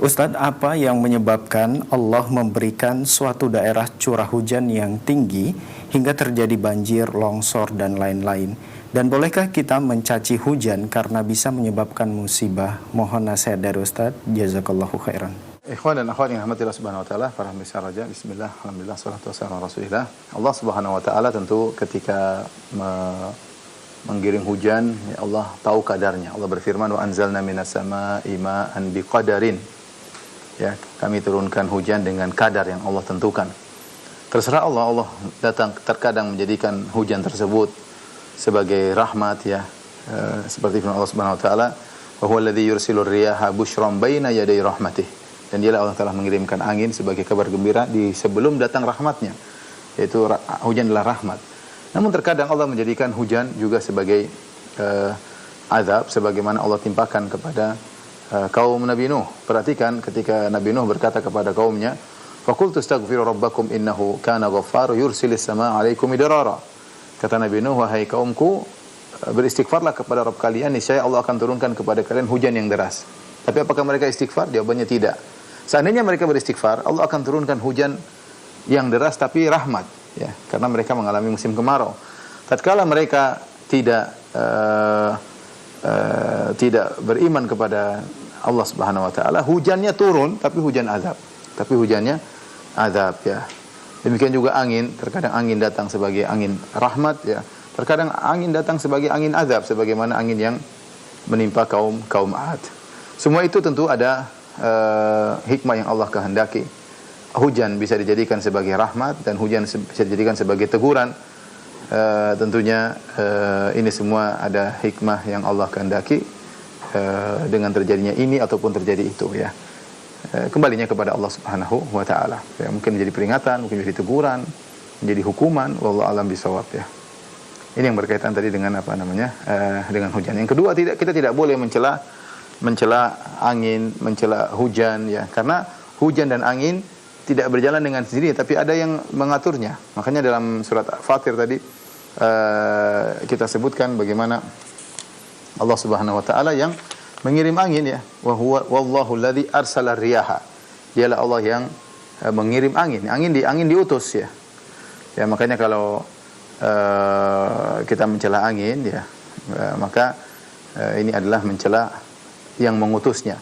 Ustadz, apa yang menyebabkan Allah memberikan suatu daerah curah hujan yang tinggi hingga terjadi banjir, longsor, dan lain-lain? Dan bolehkah kita mencaci hujan karena bisa menyebabkan musibah? Mohon nasihat dari Ustadz. Jazakallahu khairan. Ikhwan dan akhwat yang rahmati Allah Subhanahu wa taala, para pemirsa raja, bismillah, alhamdulillah, salatu wassalamu ala Rasulillah. Allah Subhanahu wa taala tentu ketika menggiring hujan, ya Allah tahu kadarnya. Allah berfirman, wa anzalna minas samaa'i ma'an biqadarin. Ya, kami turunkan hujan dengan kadar yang Allah tentukan. Terserah Allah, Allah datang terkadang menjadikan hujan tersebut sebagai rahmat, ya. Seperti firman Allah Subhanahu wa taala, wa huwa alladzi yursilur riyaha busyran baina yaday rahmatih. Dan dialah Allah telah mengirimkan angin sebagai kabar gembira di sebelum datang rahmatnya. Yaitu hujan adalah rahmat. Namun terkadang Allah menjadikan hujan juga sebagai azab, sebagaimana Allah timpakan kepada kaum Nabi Nuh. Perhatikan ketika Nabi Nuh berkata kepada kaumnya, "Faqultu astaghfiru rabbakum innahu kana ghaffara yursilis samaa'a 'alaikum midrara." Kata Nabi Nuh, wahai kaumku, beristighfarlah kepada Rabb kalian, niscaya Allah akan turunkan kepada kalian hujan yang deras. Tapi apakah mereka istighfar? Jawabannya tidak. Seandainya mereka beristighfar, Allah akan turunkan hujan yang deras tapi rahmat, ya, karena mereka mengalami musim kemarau. Tatkala mereka tidak beriman kepada Allah Subhanahu wa taala, hujannya turun tapi hujan azab. Tapi hujannya azab, ya. Demikian juga angin, terkadang angin datang sebagai angin rahmat, ya. Terkadang angin datang sebagai angin azab, sebagaimana angin yang menimpa kaum Ad. Semua itu tentu ada hikmah yang Allah kehendaki. Hujan bisa dijadikan sebagai rahmat dan hujan bisa dijadikan sebagai teguran. Tentunya ini semua ada hikmah yang Allah kehendaki dengan terjadinya ini ataupun terjadi itu, ya. Kembalinya kepada Allah Subhanahu wa taala. Ya, mungkin menjadi peringatan, mungkin menjadi teguran, menjadi hukuman, wallahu alam bisawab, ya. Ini yang berkaitan tadi dengan dengan hujan. Yang kedua, kita tidak boleh mencela angin, mencela hujan, ya. Karena hujan dan angin tidak berjalan dengan sendiri, tapi ada yang mengaturnya. Makanya dalam surat Fatir tadi kita sebutkan bagaimana Allah Subhanahu wa taala yang mengirim angin, ya. Wa huwa wallahu alladzi arsala riyaha. Dialah Allah yang mengirim angin. Angin diutus, ya. Ya, makanya kalau kita mencela angin, ya, maka ini adalah mencela yang mengutusnya.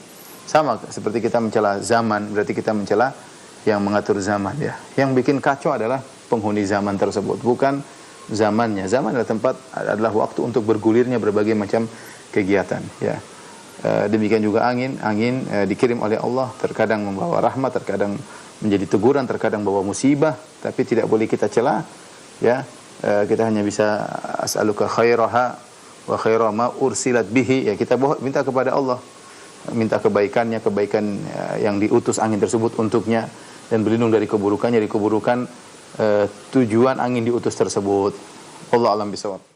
Sama seperti kita mencela zaman, berarti kita mencela yang mengatur zaman, ya. Yang bikin kacau adalah penghuni zaman tersebut, bukan zamannya. Zaman adalah waktu untuk bergulirnya berbagai macam kegiatan, ya. Demikian juga angin dikirim oleh Allah, terkadang membawa rahmat, terkadang menjadi teguran, terkadang membawa musibah, tapi tidak boleh kita cela, ya. Kita hanya bisa as'aluka khairaha wa khaira ma ursilat bihi, ya. Kita minta kepada Allah, minta kebaikan yang diutus angin tersebut untuknya, dan berlindung dari keburukan tujuan angin diutus tersebut. Allah alam bisawab.